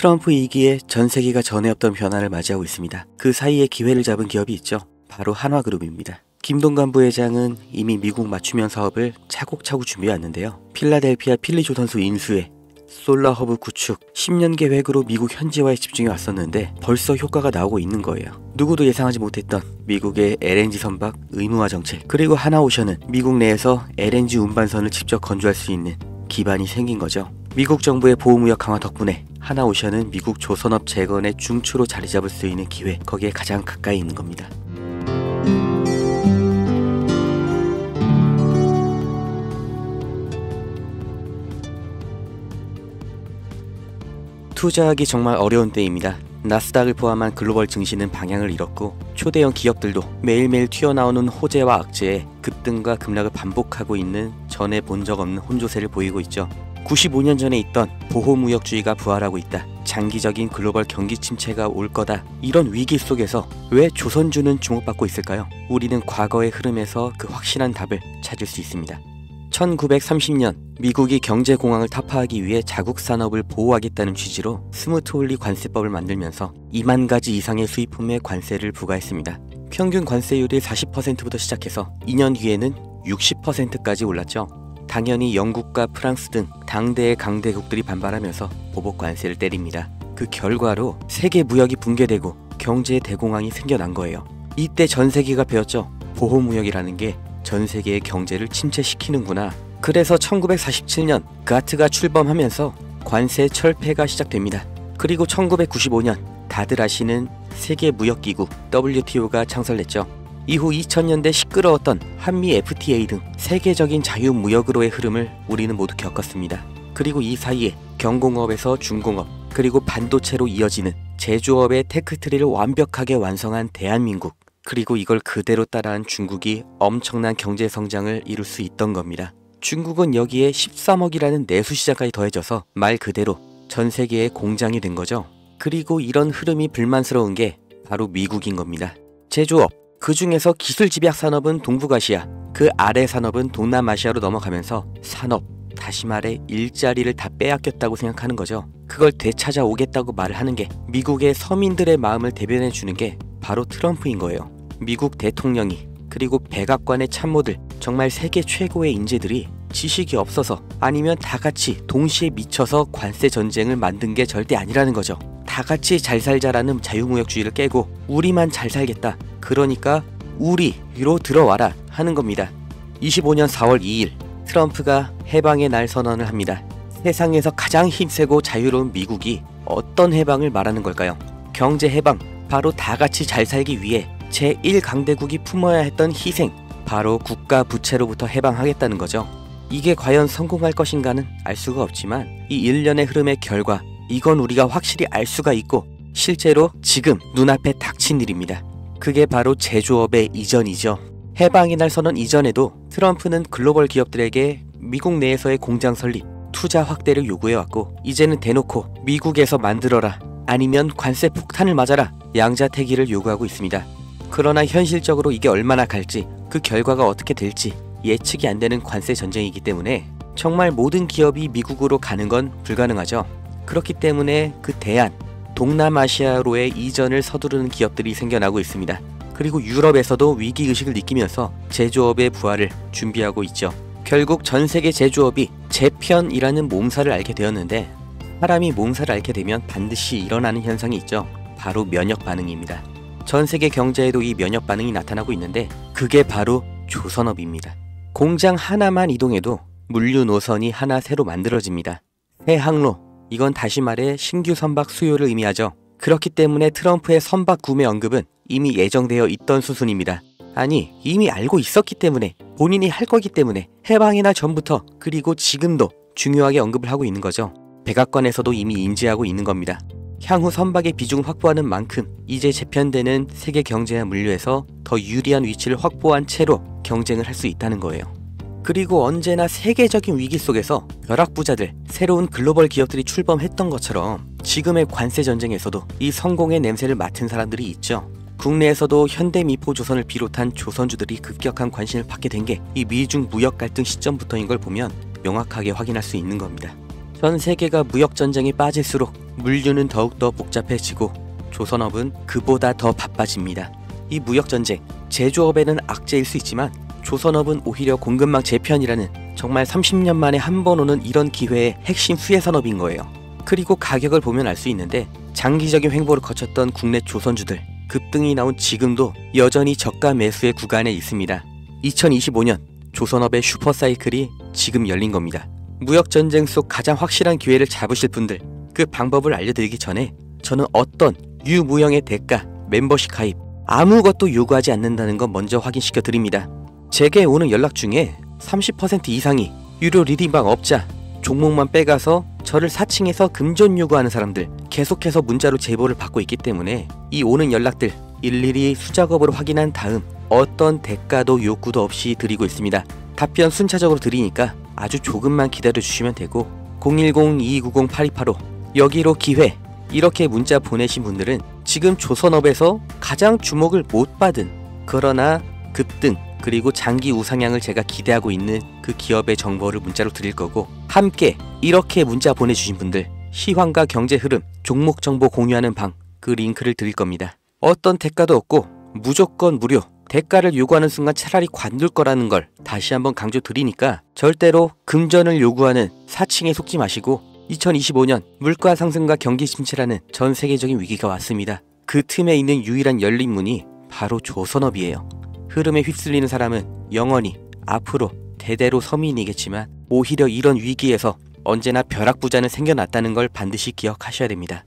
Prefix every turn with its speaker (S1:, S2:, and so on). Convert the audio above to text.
S1: 트럼프 2기에 전 세계가 전에 없던 변화를 맞이하고 있습니다. 그 사이에 기회를 잡은 기업이 있죠. 바로 한화그룹입니다. 김동관 부회장은 이미 미국 맞춤형 사업을 차곡차곡 준비해왔는데요. 필라델피아 필리조 선수 인수에 솔라허브 구축, 10년 계획으로 미국 현지화에 집중해 왔었는데 벌써 효과가 나오고 있는 거예요. 누구도 예상하지 못했던 미국의 LNG 선박 의무화 정책, 그리고 하나오션은 미국 내에서 LNG 운반선을 직접 건조할 수 있는 기반이 생긴 거죠. 미국 정부의 보호무역 강화 덕분에 하나오션은 미국 조선업 재건의 중추로 자리 잡을 수 있는 기회, 거기에 가장 가까이 있는 겁니다. 투자하기 정말 어려운 때입니다. 나스닥을 포함한 글로벌 증시는 방향을 잃었고 초대형 기업들도 매일매일 튀어나오는 호재와 악재에 급등과 급락을 반복하고 있는 전에 본 적 없는 혼조세를 보이고 있죠. 95년 전에 있던 보호무역주의가 부활하고 있다. 장기적인 글로벌 경기 침체가 올 거다. 이런 위기 속에서 왜 조선주는 주목받고 있을까요? 우리는 과거의 흐름에서 그 확실한 답을 찾을 수 있습니다. 1930년 미국이 경제공황을 타파하기 위해 자국 산업을 보호하겠다는 취지로 스무트홀리 관세법을 만들면서 2만 가지 이상의 수입품에 관세를 부과했습니다. 평균 관세율이 40%부터 시작해서 2년 뒤에는 60%까지 올랐죠. 당연히 영국과 프랑스 등 당대의 강대국들이 반발하면서 보복 관세를 때립니다. 그 결과로 세계 무역이 붕괴되고 경제의 대공황이 생겨난 거예요. 이때 전 세계가 배웠죠. 보호무역이라는 게 전 세계의 경제를 침체시키는구나. 그래서 1947년 가트가 출범하면서 관세 철폐가 시작됩니다. 그리고 1995년 다들 아시는 세계무역기구 WTO가 창설됐죠. 이후 2000년대 시끄러웠던 한미 FTA 등 세계적인 자유무역으로의 흐름을 우리는 모두 겪었습니다. 그리고 이 사이에 경공업에서 중공업, 그리고 반도체로 이어지는 제조업의 테크트리를 완벽하게 완성한 대한민국, 그리고 이걸 그대로 따라한 중국이 엄청난 경제 성장을 이룰 수 있던 겁니다. 중국은 여기에 13억이라는 내수시장까지 더해져서 말 그대로 전 세계의 공장이 된 거죠. 그리고 이런 흐름이 불만스러운 게 바로 미국인 겁니다. 제조업, 그 중에서 기술 집약 산업은 동북아시아, 그 아래 산업은 동남아시아로 넘어가면서 산업, 다시 말해 일자리를 다 빼앗겼다고 생각하는 거죠. 그걸 되찾아오겠다고 말을 하는 게 미국의 서민들의 마음을 대변해 주는 게 바로 트럼프인 거예요. 미국 대통령이, 그리고 백악관의 참모들, 정말 세계 최고의 인재들이 지식이 없어서 아니면 다 같이 동시에 미쳐서 관세 전쟁을 만든 게 절대 아니라는 거죠. 다 같이 잘 살자라는 자유무역주의를 깨고 우리만 잘 살겠다, 그러니까 우리로 들어와라 하는 겁니다. 25년 4월 2일 트럼프가 해방의 날 선언을 합니다. 세상에서 가장 힘세고 자유로운 미국이 어떤 해방을 말하는 걸까요? 경제 해방, 바로 다 같이 잘 살기 위해 제1강대국이 품어야 했던 희생, 바로 국가 부채로부터 해방하겠다는 거죠. 이게 과연 성공할 것인가는 알 수가 없지만 이 일련의 흐름의 결과, 이건 우리가 확실히 알 수가 있고 실제로 지금 눈앞에 닥친 일입니다. 그게 바로 제조업의 이전이죠. 해방의 날 선언 이전에도 트럼프는 글로벌 기업들에게 미국 내에서의 공장 설립, 투자 확대를 요구해왔고 이제는 대놓고 미국에서 만들어라, 아니면 관세 폭탄을 맞아라, 양자택일을 요구하고 있습니다. 그러나 현실적으로 이게 얼마나 갈지, 그 결과가 어떻게 될지 예측이 안 되는 관세 전쟁이기 때문에 정말 모든 기업이 미국으로 가는 건 불가능하죠. 그렇기 때문에 그 대안, 동남아시아로의 이전을 서두르는 기업들이 생겨나고 있습니다. 그리고 유럽에서도 위기의식을 느끼면서 제조업의 부활을 준비하고 있죠. 결국 전 세계 제조업이 재편이라는 몸살을 앓게 되었는데, 사람이 몸살을 앓게 되면 반드시 일어나는 현상이 있죠. 바로 면역 반응입니다. 전 세계 경제에도 이 면역 반응이 나타나고 있는데 그게 바로 조선업입니다. 공장 하나만 이동해도 물류 노선이 하나 새로 만들어집니다. 새 항로, 이건 다시 말해 신규 선박 수요를 의미하죠. 그렇기 때문에 트럼프의 선박 구매 언급은 이미 예정되어 있던 수순입니다. 아니, 이미 알고 있었기 때문에, 본인이 할 거기 때문에 해방의 날 전부터, 그리고 지금도 중요하게 언급을 하고 있는 거죠. 백악관에서도 이미 인지하고 있는 겁니다. 향후 선박의 비중을 확보하는 만큼 이제 재편되는 세계 경제와 물류에서 더 유리한 위치를 확보한 채로 경쟁을 할 수 있다는 거예요. 그리고 언제나 세계적인 위기 속에서 벼락부자들, 새로운 글로벌 기업들이 출범했던 것처럼 지금의 관세 전쟁에서도 이 성공의 냄새를 맡은 사람들이 있죠. 국내에서도 현대미포조선을 비롯한 조선주들이 급격한 관심을 받게 된 게 이 미중 무역 갈등 시점부터인 걸 보면 명확하게 확인할 수 있는 겁니다. 전 세계가 무역전쟁에 빠질수록 물류는 더욱더 복잡해지고 조선업은 그보다 더 바빠집니다. 이 무역전쟁, 제조업에는 악재일 수 있지만 조선업은 오히려 공급망 재편이라는 정말 30년 만에 한 번 오는 이런 기회의 핵심 수혜산업인 거예요. 그리고 가격을 보면 알 수 있는데 장기적인 횡보를 거쳤던 국내 조선주들 급등이 나온 지금도 여전히 저가 매수의 구간에 있습니다. 2025년 조선업의 슈퍼사이클이 지금 열린 겁니다. 무역전쟁 속 가장 확실한 기회를 잡으실 분들, 그 방법을 알려드리기 전에 저는 어떤 유무형의 대가, 멤버십 가입 아무것도 요구하지 않는다는 건 먼저 확인시켜 드립니다. 제게 오는 연락 중에 30% 이상이 유료 리딩방 업자, 종목만 빼가서 저를 사칭해서 금전 요구하는 사람들 계속해서 문자로 제보를 받고 있기 때문에 이 오는 연락들 일일이 수작업으로 확인한 다음 어떤 대가도 요구도 없이 드리고 있습니다. 답변 순차적으로 드리니까 아주 조금만 기다려 주시면 되고 010-2290-8285 여기로 기회 이렇게 문자 보내신 분들은 지금 조선업에서 가장 주목을 못 받은 그러나 급등 그리고 장기 우상향을 제가 기대하고 있는 그 기업의 정보를 문자로 드릴 거고, 함께 이렇게 문자 보내주신 분들 시황과 경제 흐름, 종목 정보 공유하는 방 그 링크를 드릴 겁니다. 어떤 대가도 없고 무조건 무료, 대가를 요구하는 순간 차라리 관둘 거라는 걸 다시 한번 강조 드리니까 절대로 금전을 요구하는 사칭에 속지 마시고 2025년 물가 상승과 경기 침체라는 전 세계적인 위기가 왔습니다. 그 틈에 있는 유일한 열린 문이 바로 조선업이에요. 흐름에 휩쓸리는 사람은 영원히 앞으로 대대로 서민이겠지만 오히려 이런 위기에서 언제나 벼락부자는 생겨났다는 걸 반드시 기억하셔야 됩니다.